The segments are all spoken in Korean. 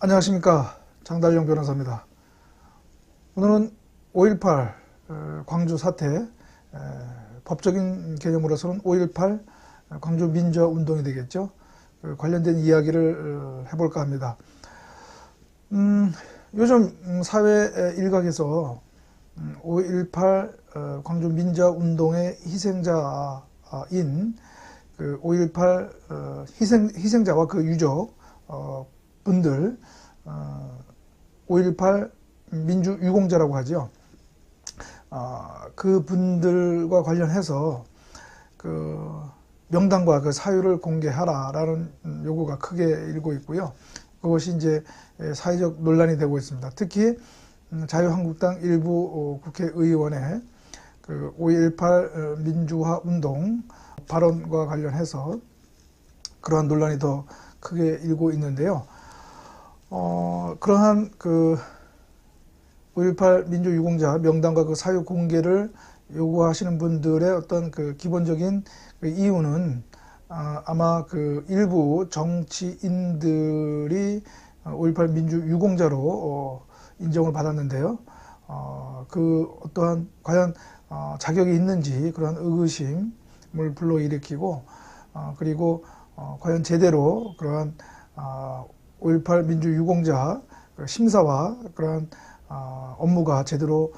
안녕하십니까, 장달령 변호사입니다. 오늘은 5.18 광주 사태, 법적인 개념으로서는 5.18 광주 민주화 운동이 되겠죠. 관련된 이야기를 해볼까 합니다. 요즘 사회 일각에서 5.18 광주 민주화 운동의 희생자인 5.18 희생자와 그 유족 분들, 5.18 민주유공자라고 하죠. 그 분들과 관련해서 그 명단과 그 사유를 공개하라라는 요구가 크게 일고 있고요. 그것이 이제 사회적 논란이 되고 있습니다. 특히 자유한국당 일부 국회의원의 그 5.18 민주화 운동 발언과 관련해서 그러한 논란이 더 크게 일고 있는데요. 그러한 그 5.18 민주유공자 명단과 그 사유 공개를 요구하시는 분들의 어떤 그 기본적인 그 이유는 아마 그 일부 정치인들이 5.18 민주유공자로 인정을 받았는데요. 그 어떠한 과연 자격이 있는지 그런 의구심을 불러일으키고 그리고 과연 제대로 그러한 5.18 민주유공자 심사와 그러한 업무가 제대로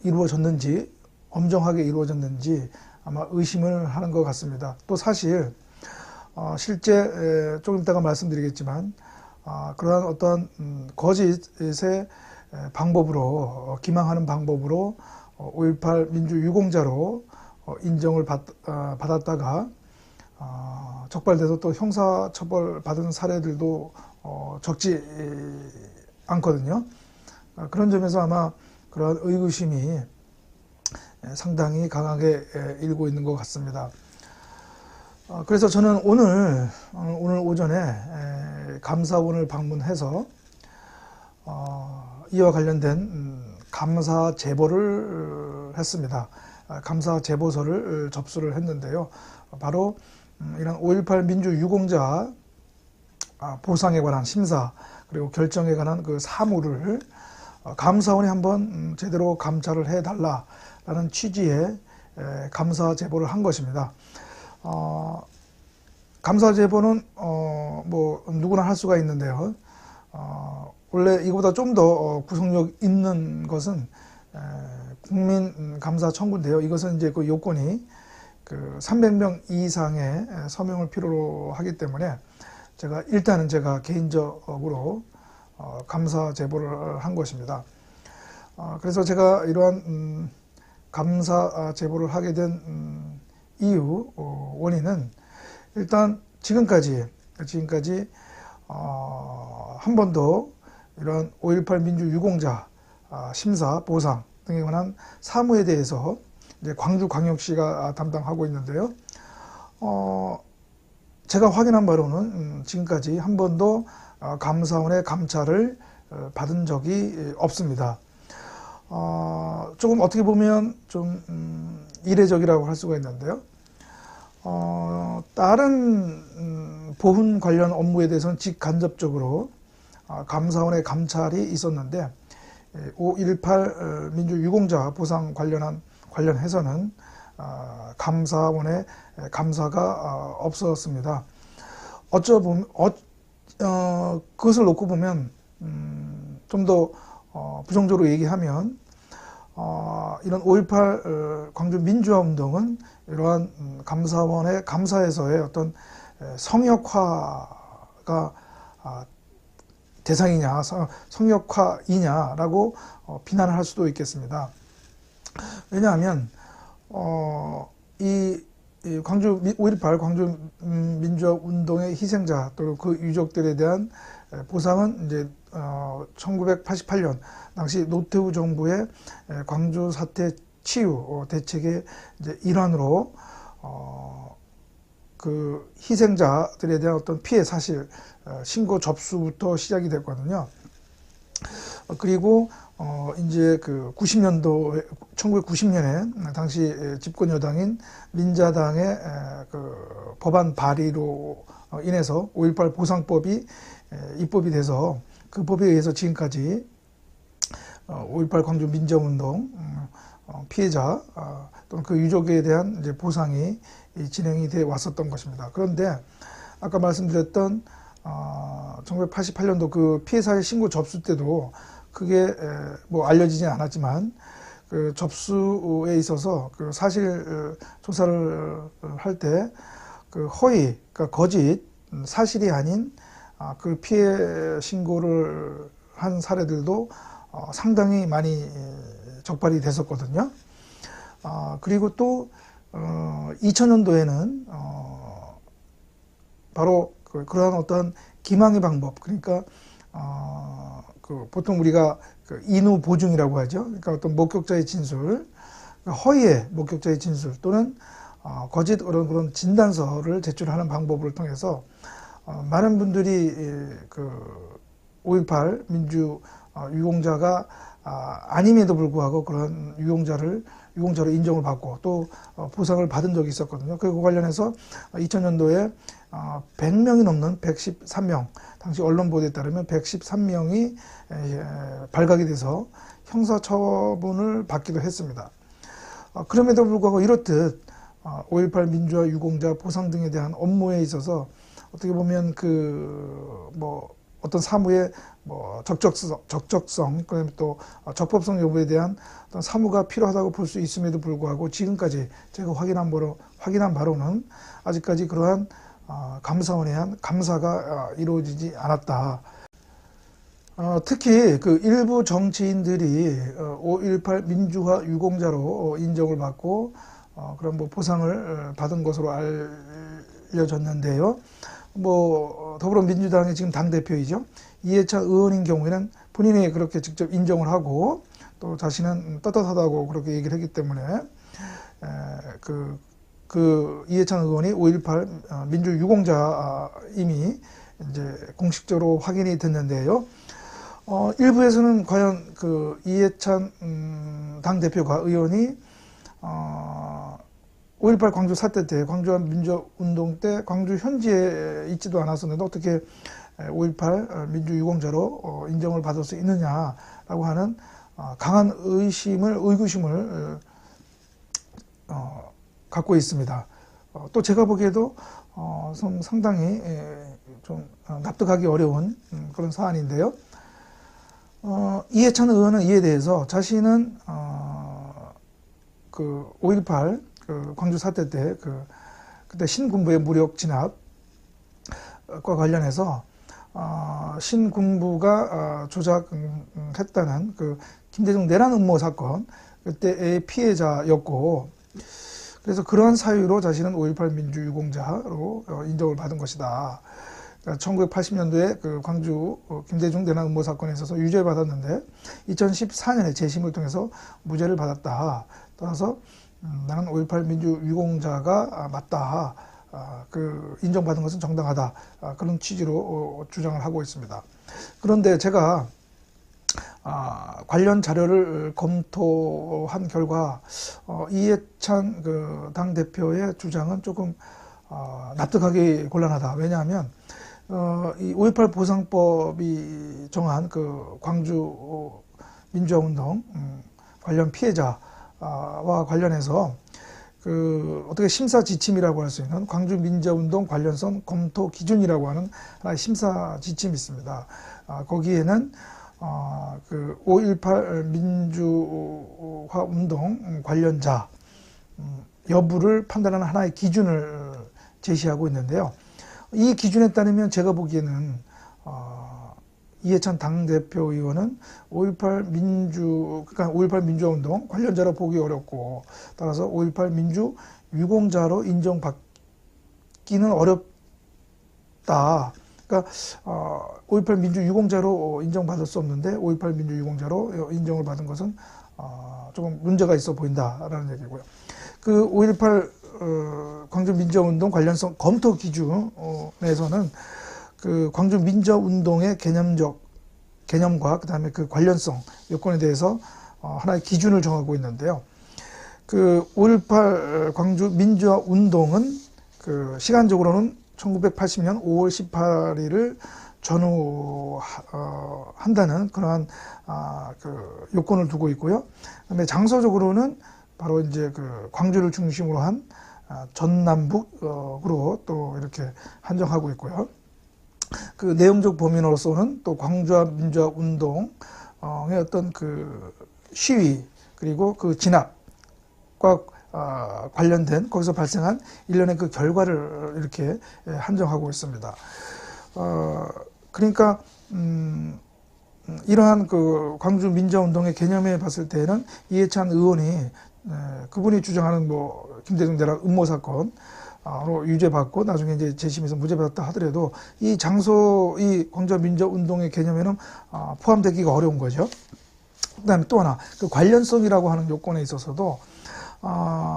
이루어졌는지, 엄정하게 이루어졌는지 아마 의심을 하는 것 같습니다. 또 사실 실제 조금 이따가 말씀드리겠지만 그러한 어떠한 거짓의 방법으로, 기망하는 방법으로 5.18 민주유공자로 인정을 받았다가 적발돼서 또 형사처벌 받은 사례들도 적지 않거든요. 그런 점에서 아마 그런 의구심이 상당히 강하게 일고 있는 것 같습니다. 그래서 저는 오늘 오전에 감사원을 방문해서 이와 관련된 감사 제보를 했습니다. 감사 제보서를 접수를 했는데요. 바로 이런 5.18 민주유공자 보상에 관한 심사 그리고 결정에 관한 그 사무를 감사원이 한번 제대로 감찰을 해달라라는 취지의 감사 제보를 한 것입니다. 감사 제보는 뭐 누구나 할 수가 있는데요. 원래 이거보다 좀 더 구속력 있는 것은 국민감사 청구인데요. 이것은 이제 그 요건이 그 300명 이상의 서명을 필요로 하기 때문에 일단은 제가 개인적으로 감사 제보를 한 것입니다. 그래서 제가 이러한 감사 제보를 하게 된 이유, 원인은 일단 지금까지 한 번도 이런 5.18 민주유공자 심사, 보상 등에 관한 사무에 대해서 이제 광주광역시가 담당하고 있는데요. 제가 확인한 바로는 지금까지 한 번도 감사원의 감찰을 받은 적이 없습니다. 조금 어떻게 보면 좀 이례적이라고 할 수가 있는데요. 다른 보훈 관련 업무에 대해서는 직간접적으로 감사원의 감찰이 있었는데 5.18 민주유공자 보상 관련해서는 감사원의 감사가 없었습니다. 그것을 놓고 보면 좀 더 부정적으로 얘기하면 이런 5.18 광주 민주화 운동은 이러한 감사원의 감사에서의 어떤 성역화가 대상이냐, 성역화이냐라고 비난을 할 수도 있겠습니다. 왜냐하면 이 광주 5.18 광주 민주화 운동의 희생자 또 그 유족들에 대한 보상은 이제 1988년 당시 노태우 정부의 광주 사태 치유 대책의 이제 일환으로 그 희생자들에 대한 어떤 피해 사실 신고 접수부터 시작이 됐거든요. 그리고 이제 그 1990년에 당시 집권 여당인 민자당의 그 법안 발의로 인해서 5.18 보상법이 입법이 돼서 그 법에 의해서 지금까지 5.18 광주 민주화운동 피해자 또는 그 유족에 대한 이제 보상이 진행이 돼 왔었던 것입니다. 그런데 아까 말씀드렸던 1988년도 그 피해사의 신고 접수 때도 그게 뭐 알려지진 않았지만 그 접수에 있어서 그 사실 조사를 할 때 그 허위, 그러니까 거짓, 사실이 아닌 그 피해 신고를 한 사례들도 상당히 많이 적발이 됐었거든요. 그리고 또 2000년도에는 바로 그러한 어떤 기망의 방법, 그러니까 그 보통 우리가 그 인후 보증이라고 하죠. 그러니까 어떤 목격자의 진술, 허위의 목격자의 진술 또는 거짓 그런 진단서를 제출하는 방법을 통해서 많은 분들이 그 5.18 민주 유공자가 아님에도 불구하고 그런 유공자로 인정을 받고 또 보상을 받은 적이 있었거든요. 그 관련해서 2000년도에 100명이 넘는 113명, 당시 언론 보도에 따르면 113명이 발각이 돼서 형사처분을 받기도 했습니다. 그럼에도 불구하고 이렇듯 5.18 민주화 유공자 보상 등에 대한 업무에 있어서 어떻게 보면 그 뭐 어떤 사무의 뭐 적적성, 그다음에 또 적법성 여부에 대한 어떤 사무가 필요하다고 볼 수 있음에도 불구하고 지금까지 제가 확인한 바로는 아직까지 그러한 감사원에 의한 감사가 이루어지지 않았다. 특히 그 일부 정치인들이 5.18 민주화 유공자로 인정을 받고 그런 뭐 보상을 받은 것으로 알려졌는데요. 뭐 더불어민주당의 지금 당대표이죠. 이해찬 의원인 경우에는 본인이 그렇게 직접 인정을 하고 또 자신은 떳떳하다고 그렇게 얘기를 했기 때문에 그 이해찬 의원이 5.18 민주 유공자 이미 이제 공식적으로 확인이 됐는데요. 일부에서는 과연 그 이해찬 당대표가 의원이 5.18 광주 사태 때, 광주와 민주운동 때 광주 현지에 있지도 않았었는데 어떻게 5.18 민주유공자로 인정을 받을 수 있느냐라고 하는 강한 의구심을 갖고 있습니다. 또 제가 보기에도 상당히 좀 납득하기 어려운 그런 사안인데요. 이해찬 의원은 이에 대해서 자신은 그 5.18 그 광주 사태 때 그때 신군부의 무력 진압과 관련해서 신군부가 조작했다는 그 김대중 내란 음모 사건 그때의 피해자였고, 그래서 그러한 사유로 자신은 5.18 민주 유공자로 인정을 받은 것이다. 그러니까 1980년도에 그 광주 김대중 내란 음모 사건에 있어서 유죄를 받았는데 2014년에 재심을 통해서 무죄를 받았다. 따라서 나는 5.18 민주 유공자가 맞다. 그 인정받은 것은 정당하다. 그런 취지로 주장을 하고 있습니다. 그런데 제가 관련 자료를 검토한 결과 이해찬 그 당대표의 주장은 조금 납득하기 곤란하다. 왜냐하면 이 5.18 보상법이 정한 그 광주 민주화운동 관련 피해자와 관련해서 그 어떻게 심사 지침이라고 할 수 있는 광주 민주화운동 관련성 검토 기준이라고 하는 하나의 심사 지침이 있습니다. 거기에는 그 5.18 민주화운동 관련자 여부를 판단하는 하나의 기준을 제시하고 있는데요. 이 기준에 따르면 제가 보기에는 이해찬 당대표 의원은 5.18 민주화운동 관련자로 보기 어렵고, 따라서 5.18 민주 유공자로 인정받기는 어렵다. 그러니까 5.18 민주 유공자로 인정받을 수 없는데 5.18 민주 유공자로 인정을 받은 것은 조금 문제가 있어 보인다라는 얘기고요. 그 5.18 광주 민주화운동 관련성 검토 기준에서는 그 광주 민주화운동의 개념과 그다음에 그 관련성 요건에 대해서 하나의 기준을 정하고 있는데요. 그 5.18 광주 민주화운동은 그 시간적으로는 1980년 5월 18일을 전후한다는 그러한 그 요건을 두고 있고요. 그다음에 장소적으로는 바로 이제 그 광주를 중심으로 한 전남북으로 또 이렇게 한정하고 있고요. 그 내용적 범위로서는 또 광주와 민주화 운동의 어떤 그 시위 그리고 그 진압과 관련된 거기서 발생한 일련의 그 결과를 이렇게 한정하고 있습니다. 그러니까 이러한 그 광주 민주화운동의 개념에 봤을 때는 이해찬 의원이 그분이 주장하는 뭐 김대중 대락 음모 사건으로 유죄받고 나중에 이제 재심에서 무죄받았다 하더라도 이 장소, 이 광주와 민주화운동의 개념에는 포함되기가 어려운 거죠. 그다음에 또 하나 그 관련성이라고 하는 요건에 있어서도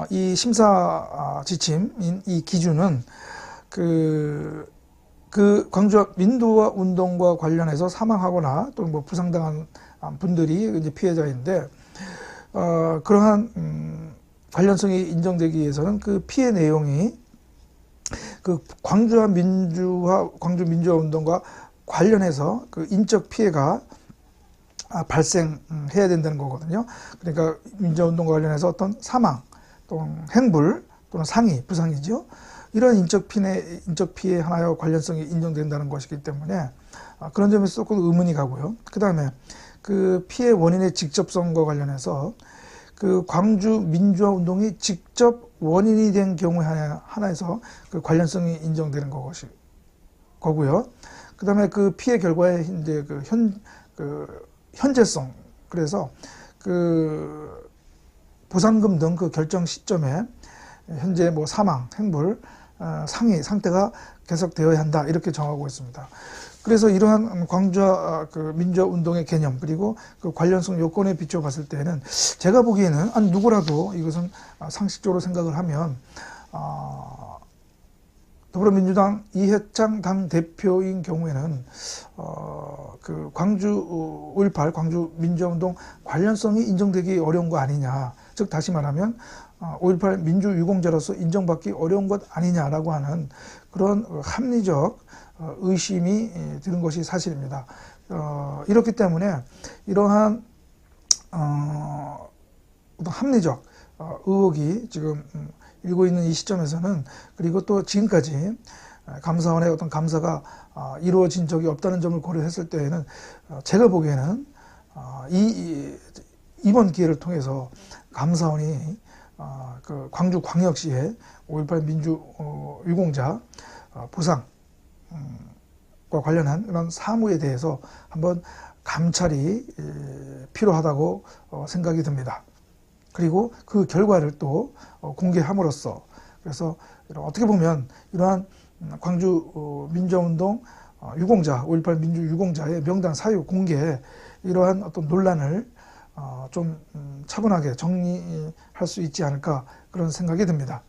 이 심사 지침인 이 기준은 그 광주와 민주화 운동과 관련해서 사망하거나 또는 뭐 부상당한 분들이 이제 피해자인데 그러한 관련성이 인정되기 위해서는 그 피해 내용이 그 광주 민주화 운동과 관련해서 그 인적 피해가 발생해야 된다는 거거든요. 그러니까 민주화운동과 관련해서 어떤 사망, 또는 행불, 또는 상해, 부상이죠. 이런 인적 피해 하나와 관련성이 인정된다는 것이기 때문에 그런 점에서 조금 의문이 가고요. 그 다음에 그 피해 원인의 직접성과 관련해서 그 광주 민주화 운동이 직접 원인이 된 경우에 하나에서 그 관련성이 인정되는 거고요. 그 다음에 그 피해 결과의 이제 현재성, 그래서 그 보상금 등 그 결정 시점에 현재 뭐 사망, 행불, 상해 상태가 계속되어야 한다 이렇게 정하고 있습니다. 그래서 이러한 광주와 그 민주화 운동의 개념 그리고 그 관련성 요건에 비춰 봤을 때는 제가 보기에는 누구라도 이것은 상식적으로 생각을 하면 더불어민주당 이해창 당 대표인 경우에는 그 광주 5.18 광주 민주화운동 관련성이 인정되기 어려운 거 아니냐, 즉 다시 말하면 5.18 민주유공자로서 인정받기 어려운 것 아니냐라고 하는 그런 합리적 의심이 드는 것이 사실입니다. 이렇기 때문에 이러한 합리적 의혹이 지금 일고 있는 이 시점에서는, 그리고 또 지금까지 감사원의 어떤 감사가 이루어진 적이 없다는 점을 고려했을 때에는 제가 보기에는 이번 기회를 통해서 감사원이 그 광주광역시의 5.18 민주유공자 보상과 관련한 이런 사무에 대해서 한번 감찰이 필요하다고 생각이 듭니다. 그리고 그 결과를 또 공개함으로써, 그래서 어떻게 보면 이러한 광주 민주화운동 유공자, 5.18 민주유공자의 명단 사유 공개, 이러한 어떤 논란을 좀 차분하게 정리할 수 있지 않을까 그런 생각이 듭니다.